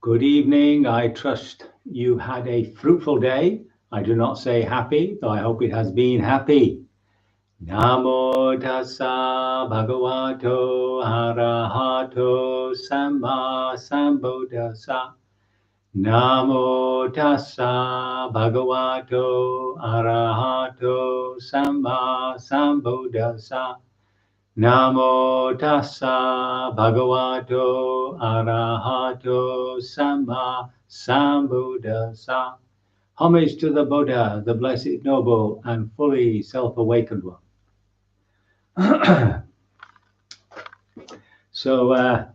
Good evening. I trust you had a fruitful day. I do not say happy, though I hope it has been happy. Namo tassa bhagavato arahato samma sambuddhassa. Namo tassa bhagavato arahato samma sambuddhassa. Namo tassa bhagavato arahato samma sambuddhassa. Homage to the Buddha, the blessed, noble, and fully self-awakened one. So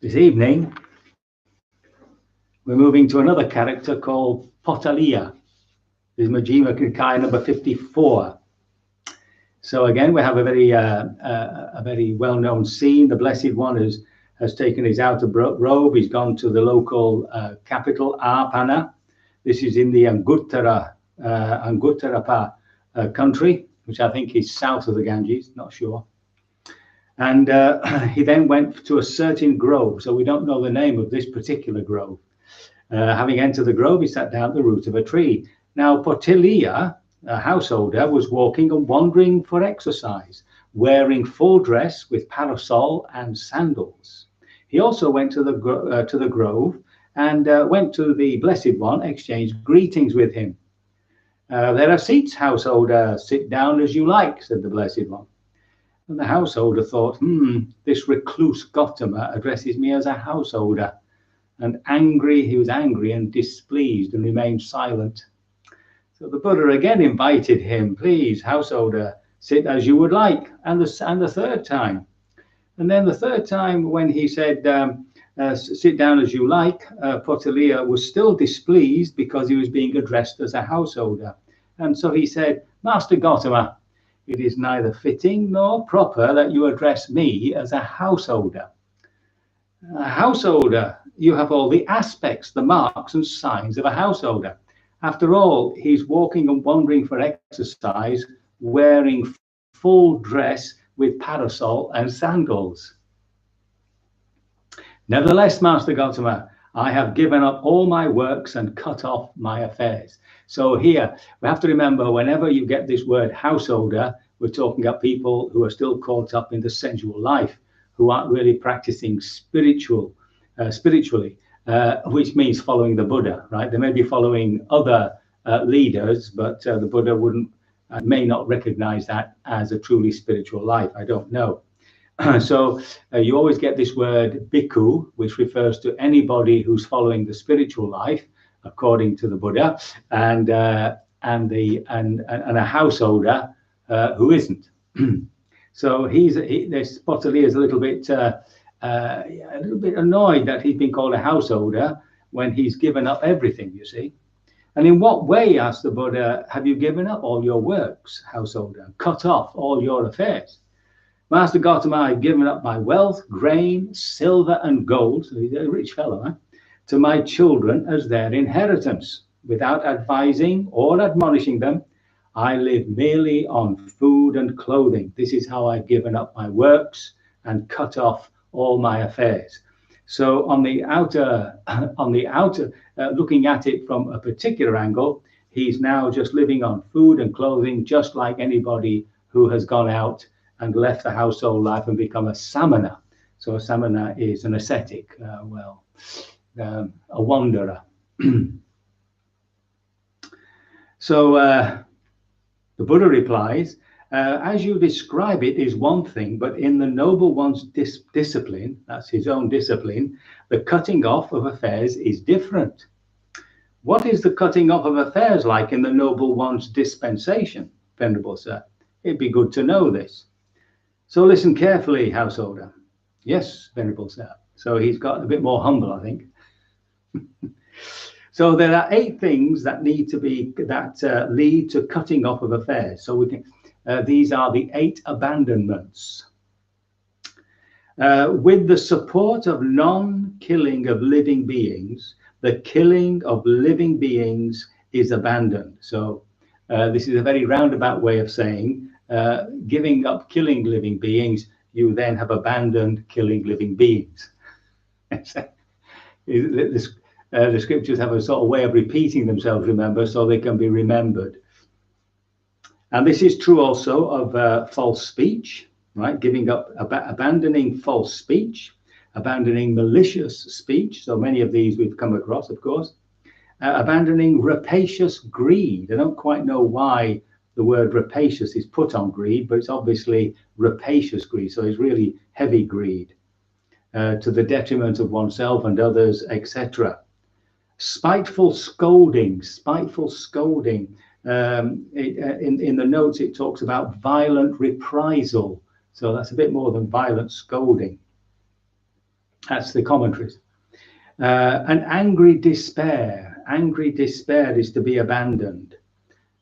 this evening, we're moving to another character called Potiliya. This is Majjhima Nikaya number 54. So again, we have a very well-known scene. The Blessed One has taken his outer robe. He's gone to the local capital, Apana. This is in the Anguttarapa country, which I think is south of the Ganges, not sure. And he then went to a certain grove. So we don't know the name of this particular grove. Having entered the grove, he sat down at the root of a tree. Now, Potiliya, a householder, was walking and wandering for exercise, wearing full dress with parasol and sandals. He also went to the grove and went to the Blessed One, exchanged greetings with him. There are seats, householder. Sit down as you like, said the Blessed One. And the householder thought, this recluse Gautama addresses me as a householder. And he was angry and displeased and remained silent. So the Buddha again invited him, please, householder, sit as you would like, and the third time. And then the third time when he said, sit down as you like, Potiliya was still displeased because he was being addressed as a householder. And so he said, Master Gautama, it is neither fitting nor proper that you address me as a householder. A householder, you have all the aspects, the marks and signs of a householder. After all, he's walking and wandering for exercise, wearing full dress with parasol and sandals. Nevertheless, Master Gautama, I have given up all my works and cut off my affairs. So here, we have to remember, whenever you get this word householder, we're talking about people who are still caught up in the sensual life, who aren't really practicing spiritually, which means following the Buddha, right? They may be following other leaders, but the Buddha may not recognize that as a truly spiritual life. I don't know. So you always get this word bhikkhu, which refers to anybody who's following the spiritual life, according to the Buddha, and a householder who isn't. So this Potiliya is a little bit annoyed that he's been called a householder when he's given up everything, you see. And in what way, asked the Buddha, have you given up all your works, householder, cut off all your affairs? Master Gautama, I've given up my wealth, grain, silver, and gold, so he's a rich fellow, to my children as their inheritance. Without advising or admonishing them, I live merely on food and clothing. This is how I've given up my works and cut off all my affairs. So on the outer, looking at it from a particular angle, he's now just living on food and clothing, just like anybody who has gone out and left the household life and become a samana. So a samana is an ascetic, a wanderer. So the Buddha replies, as you describe it is one thing, but in the noble one's discipline, that's his own discipline, the cutting off of affairs is different. What is the cutting off of affairs like in the noble one's dispensation, Venerable Sir? It'd be good to know this. So listen carefully, householder. Yes, Venerable Sir. So he's got a bit more humble, I think. So there are 8 things that lead to cutting off of affairs. So we can. These are the 8 abandonments. With the support of non-killing of living beings, the killing of living beings is abandoned. So this is a very roundabout way of saying, giving up killing living beings, you then have abandoned killing living beings. The scriptures have a sort of way of repeating themselves, remember, so they can be remembered. And this is true also of false speech, right? Giving up, abandoning false speech, abandoning malicious speech. So many of these we've come across, of course. Abandoning rapacious greed. I don't quite know why the word rapacious is put on greed, but it's obviously rapacious greed. So it's really heavy greed to the detriment of oneself and others, etc. Spiteful scolding, spiteful scolding. In the notes, it talks about violent reprisal. So that's a bit more than violent scolding. That's the commentaries. An angry despair. Angry despair is to be abandoned.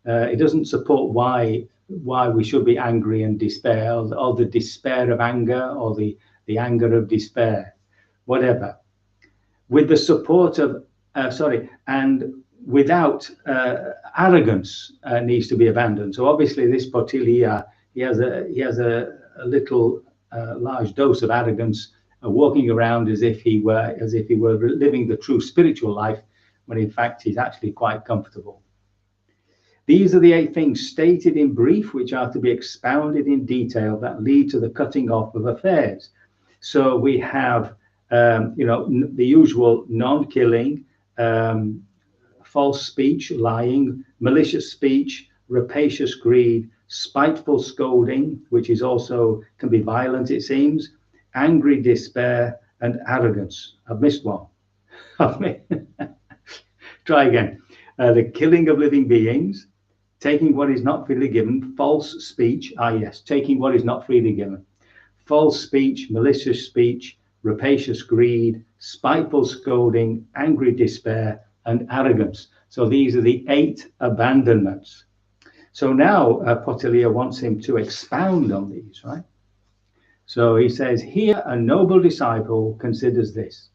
It doesn't support why we should be angry and despair, or the despair of anger, or the anger of despair, whatever. With the support of, and without arrogance needs to be abandoned. So obviously this Potiliya, he has a little large dose of arrogance, walking around as if he were living the true spiritual life, when in fact he's actually quite comfortable. These are the 8 things stated in brief, which are to be expounded in detail, that lead to the cutting off of affairs. So we have, the usual non-killing, false speech, lying, malicious speech, rapacious greed, spiteful scolding, which is also can be violent, it seems, angry despair, and arrogance. I've missed one. Try again. The killing of living beings, taking what is not freely given, false speech, yes, taking what is not freely given, false speech, malicious speech, rapacious greed, spiteful scolding, angry despair, and arrogance. So these are the 8 abandonments. So now Potiliya wants him to expound on these, right? So he says, here a noble disciple considers this: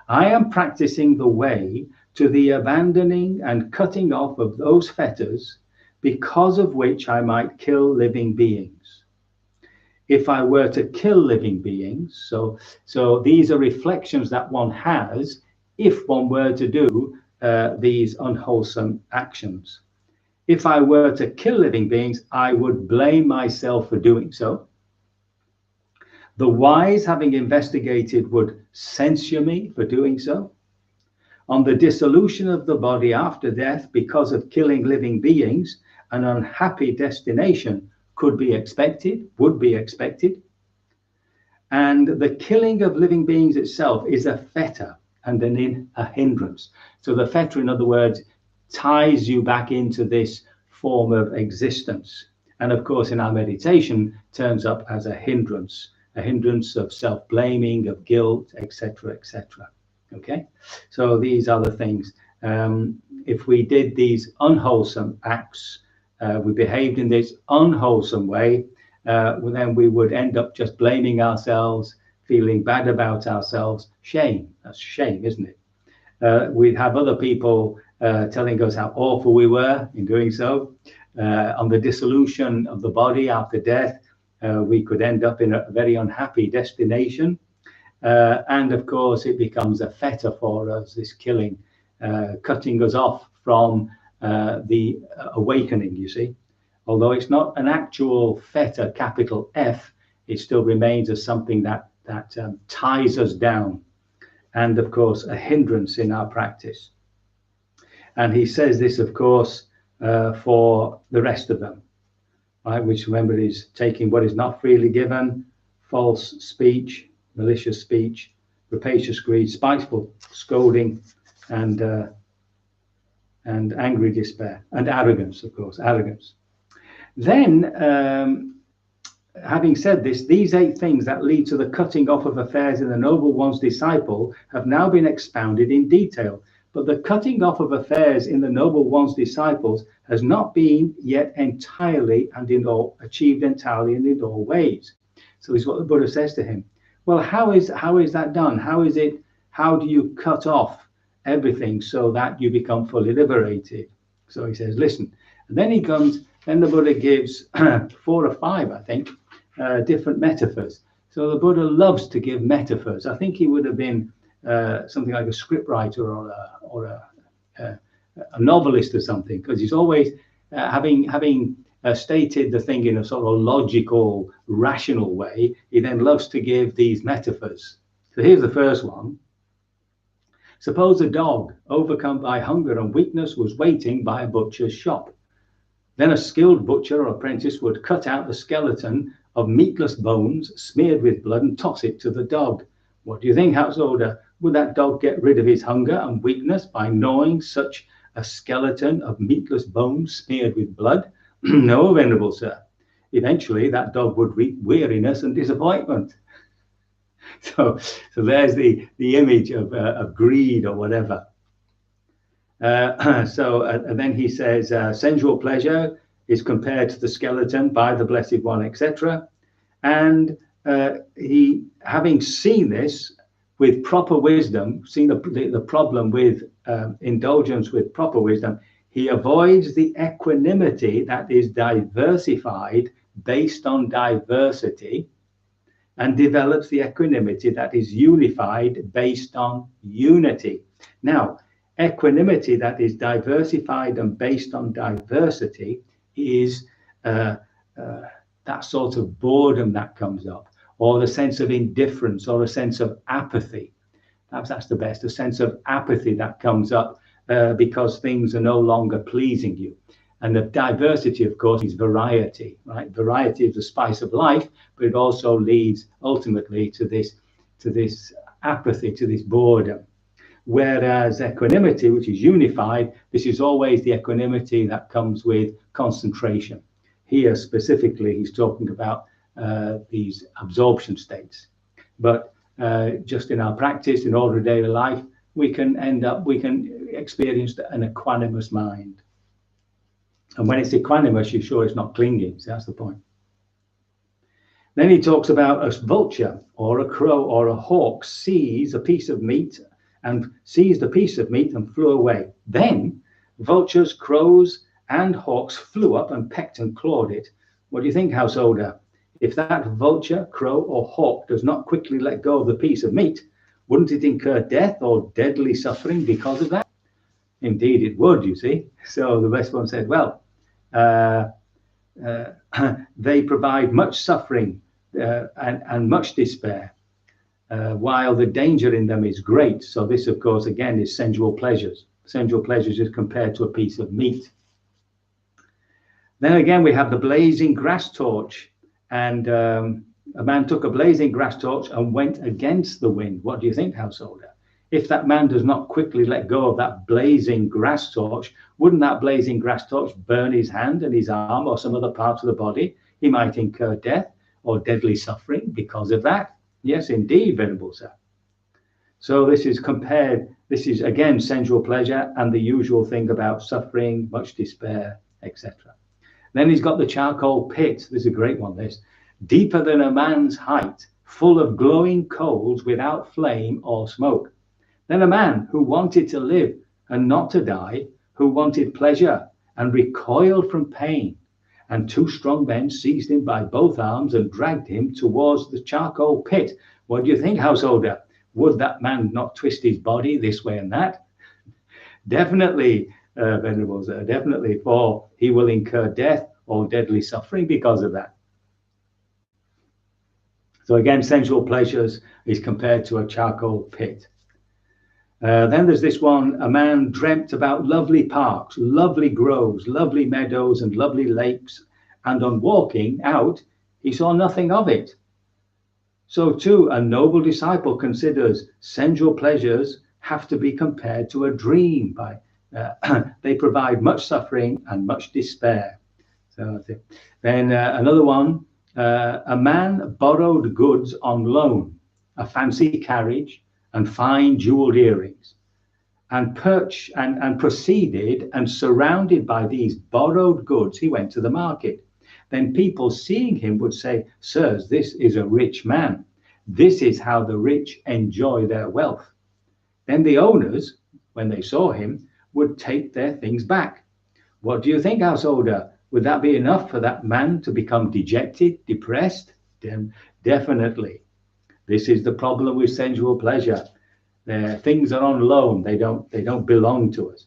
I am practicing the way to the abandoning and cutting off of those fetters, because of which I might kill living beings. If I were to kill living beings, so these are reflections that one has if one were to do these unwholesome actions. If I were to kill living beings, I would blame myself for doing so. The wise, having investigated, would censure me for doing so. On the dissolution of the body after death, because of killing living beings, an unhappy destination could be expected, would be expected. And the killing of living beings itself is a fetter and a hindrance. So the fetter, in other words, ties you back into this form of existence. And of course, in our meditation, turns up as a hindrance of self-blaming, of guilt, etc., etc. Okay, so these are the things. If we did these unwholesome acts, we behaved in this unwholesome way, then we would end up just blaming ourselves, feeling bad about ourselves. Shame. That's shame, isn't it? We'd have other people telling us how awful we were in doing so. On the dissolution of the body after death, we could end up in a very unhappy destination. And of course, it becomes a fetter for us, this killing, cutting us off from the awakening, you see. Although it's not an actual fetter, capital F, it still remains as something that ties us down. And of course, a hindrance in our practice. And he says this, of course, for the rest of them, right? Which, remember, is taking what is not freely given, false speech, malicious speech, rapacious greed, spiteful scolding, and angry despair, and arrogance, of course, arrogance. Then, having said this, these 8 things that lead to the cutting off of affairs in the Noble One's disciple have now been expounded in detail. But the cutting off of affairs in the Noble One's disciples has not been yet entirely and achieved entirely and in all ways. So this is what the Buddha says to him. Well, how is that done? How do you cut off everything so that you become fully liberated? So he says, listen. And then the Buddha gives 4 or 5, I think, different metaphors. So the Buddha loves to give metaphors. I think he would have been something like a scriptwriter or a novelist or something, because he's always having stated the thing in a sort of logical, rational way. He then loves to give these metaphors. So here's the first one. Suppose a dog, overcome by hunger and weakness, was waiting by a butcher's shop. Then a skilled butcher or apprentice would cut out the skeleton of meatless bones smeared with blood and toss it to the dog. What do you think, householder? Would that dog get rid of his hunger and weakness by gnawing such a skeleton of meatless bones smeared with blood? No, venerable sir. Eventually, that dog would reap weariness and disappointment. So there's the image of greed or whatever. And then he says, sensual pleasure is compared to the skeleton by the Blessed One, etc. And he, having seen this with proper wisdom, seen the problem with indulgence with proper wisdom, he avoids the equanimity that is diversified based on diversity, and develops the equanimity that is unified based on unity. Now, equanimity that is diversified and based on diversity is that sort of boredom that comes up, or the sense of indifference, or a sense of apathy. Perhaps that's the best, a sense of apathy that comes up because things are no longer pleasing you. And the diversity, of course, is variety, right? Variety is the spice of life, but it also leads ultimately to this apathy, to this boredom. Whereas equanimity, which is unified, this is always the equanimity that comes with concentration. Here specifically, he's talking about these absorption states. But just in our practice, in ordinary daily life, we can experience an equanimous mind. And when it's equanimous, you're sure it's not clinging. So that's the point. Then he talks about a vulture or a crow or a hawk seized a piece of meat and flew away. Then vultures, crows, and hawks flew up and pecked and clawed it. What do you think, householder? If that vulture, crow, or hawk does not quickly let go of the piece of meat, wouldn't it incur death or deadly suffering because of that? Indeed, it would, you see. So the Blessed One said, well, they provide much suffering and much despair, while the danger in them is great. So this, of course, again, is sensual pleasures. Sensual pleasures is compared to a piece of meat. Then again, we have the blazing grass torch. And a man took a blazing grass torch and went against the wind. What do you think, householder? If that man does not quickly let go of that blazing grass torch, wouldn't that blazing grass torch burn his hand and his arm or some other parts of the body? He might incur death or deadly suffering because of that. Yes, indeed, venerable sir. So this is again sensual pleasure and the usual thing about suffering, much despair, etc. Then he's got the charcoal pit. This is a great one, this. Deeper than a man's height, full of glowing coals without flame or smoke. Then a man who wanted to live and not to die, who wanted pleasure and recoiled from pain. And two strong men seized him by both arms and dragged him towards the charcoal pit. What do you think, householder? Would that man not twist his body this way and that? Definitely, venerables, definitely, for he will incur death or deadly suffering because of that. So again, sensual pleasures is compared to a charcoal pit. Then there's this one, a man dreamt about lovely parks, lovely groves, lovely meadows, and lovely lakes, and on walking out, he saw nothing of it. So too, a noble disciple considers sensual pleasures have to be compared to a dream. They provide much suffering and much despair. So then another one, a man borrowed goods on loan, a fancy carriage, and fine jeweled earrings, and proceeded, and surrounded by these borrowed goods, he went to the market. Then people seeing him would say, sirs, this is a rich man. This is how the rich enjoy their wealth. Then the owners, when they saw him, would take their things back. What do you think, householder? Would that be enough for that man to become dejected, depressed? Definitely. This is the problem with sensual pleasure. Things are on loan. They don't belong to us.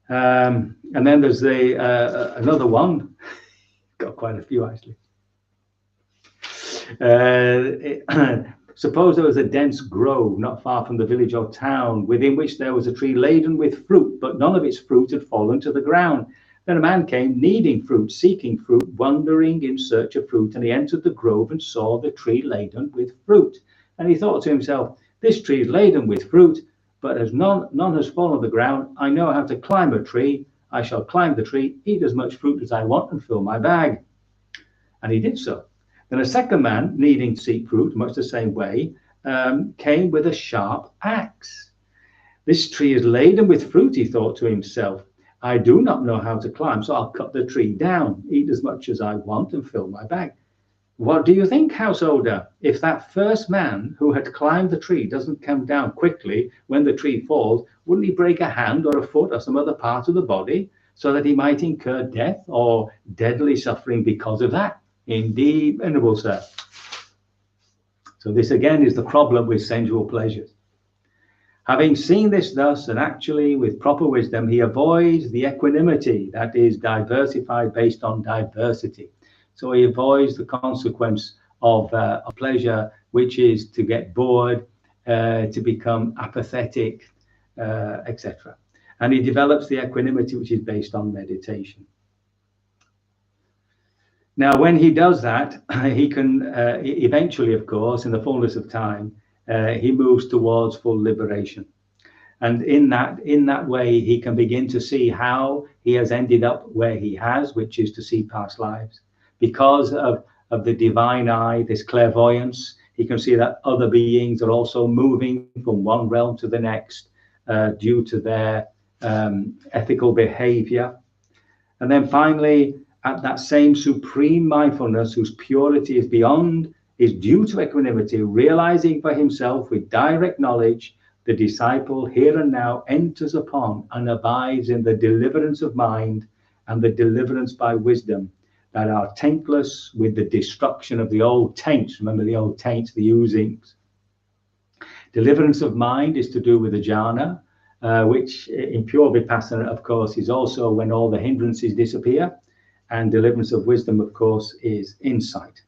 And then there's another one. Got quite a few actually. Suppose there was a dense grove not far from the village or town, within which there was a tree laden with fruit, but none of its fruit had fallen to the ground. Then a man came, needing fruit, seeking fruit, wandering in search of fruit, and he entered the grove and saw the tree laden with fruit. And he thought to himself, this tree is laden with fruit, but as none has fallen to the ground, I know how to climb a tree. I shall climb the tree, eat as much fruit as I want, and fill my bag. And he did so. Then a second man, needing to seek fruit, much the same way, came with a sharp axe. This tree is laden with fruit, he thought to himself. I do not know how to climb, so I'll cut the tree down, eat as much as I want, and fill my bag. What do you think, householder? If that first man who had climbed the tree doesn't come down quickly when the tree falls, wouldn't he break a hand or a foot or some other part of the body so that he might incur death or deadly suffering because of that? Indeed, venerable sir. So this again is the problem with sensual pleasures. Having seen this thus, and actually with proper wisdom, he avoids the equanimity that is diversified based on diversity. So he avoids the consequence of a pleasure, which is to get bored, to become apathetic, etc. And he develops the equanimity, which is based on meditation. Now, when he does that, he can eventually, of course, in the fullness of time, he moves towards full liberation. And in that way, he can begin to see how he has ended up where he has, which is to see past lives. Because of the divine eye, this clairvoyance, he can see that other beings are also moving from one realm to the next due to their ethical behavior. And then finally, at that same supreme mindfulness whose purity is due to equanimity, realizing for himself with direct knowledge, the disciple here and now enters upon and abides in the deliverance of mind and the deliverance by wisdom that are taintless with the destruction of the old taints. Remember the old taints, the oozings. Deliverance of mind is to do with the jhana, which in pure vipassana, of course, is also when all the hindrances disappear. And deliverance of wisdom, of course, is insight.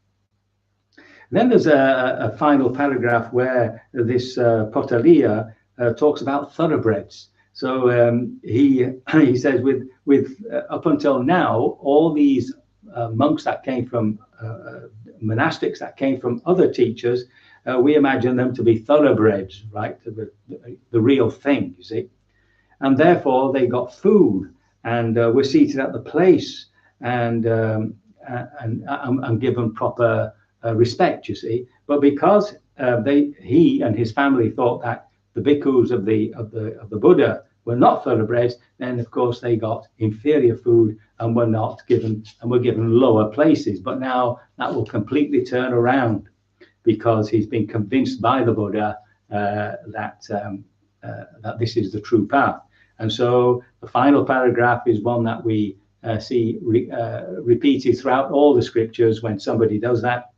Then there's a final paragraph where this Potiliya talks about thoroughbreds. So he says, with up until now, all these monks that came from monastics that came from other teachers, we imagine them to be thoroughbreds, right? The real thing, you see. And therefore, they got food and were seated at the place and given proper respect, you see. But because he and his family thought that the bhikkhus of the Buddha were not thoroughbreds, then of course they got inferior food and were given lower places. But now that will completely turn around because he's been convinced by the Buddha that this is the true path. And so the final paragraph is one that we see repeated throughout all the scriptures when somebody does that.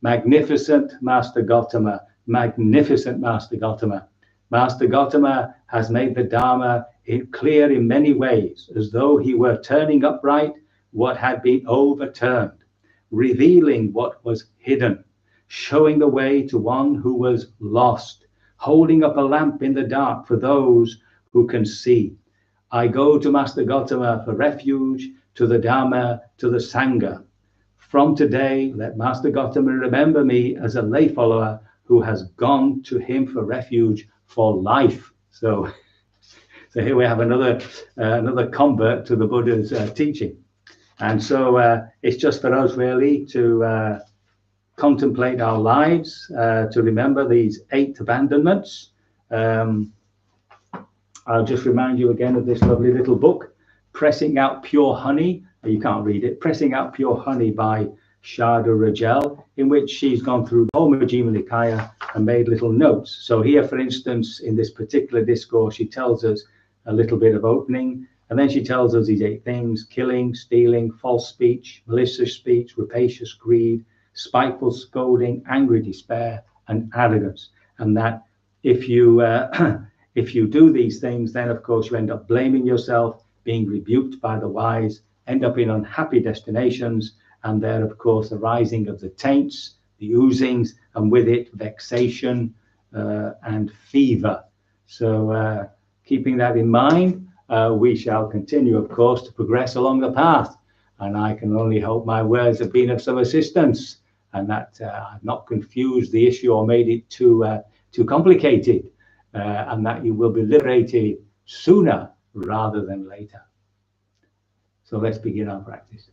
Magnificent Master Gautama, magnificent Master Gautama. Master Gautama has made the Dharma clear in many ways, as though he were turning upright what had been overturned, revealing what was hidden, showing the way to one who was lost, holding up a lamp in the dark for those who can see. I go to Master Gautama for refuge, to the Dharma, to the Sangha. From today, let Master Gautama remember me as a lay follower who has gone to him for refuge for life. So here we have another convert to the Buddha's teaching. And so it's just for us really to contemplate our lives, to remember these 8 abandonments. I'll just remind you again of this lovely little book, Pressing Out Pure Honey. You can't read it. Pressing Out Pure Honey by Sharda Rajel, in which she's gone through the whole Majjhima Nikaya and made little notes. So here, for instance, in this particular discourse, she tells us a little bit of opening, and then she tells us these 8 things: killing, stealing, false speech, malicious speech, rapacious greed, spiteful scolding, angry despair, and arrogance. And that if you if you do these things, then of course you end up blaming yourself, being rebuked by the wise, end up in unhappy destinations, and there of course the rising of the taints, the oozings, and with it vexation and fever. So keeping that in mind, we shall continue, of course, to progress along the path. And I can only hope my words have been of some assistance, and that I've not confused the issue or made it too complicated, and that you will be liberated sooner rather than later. So let's begin our practice.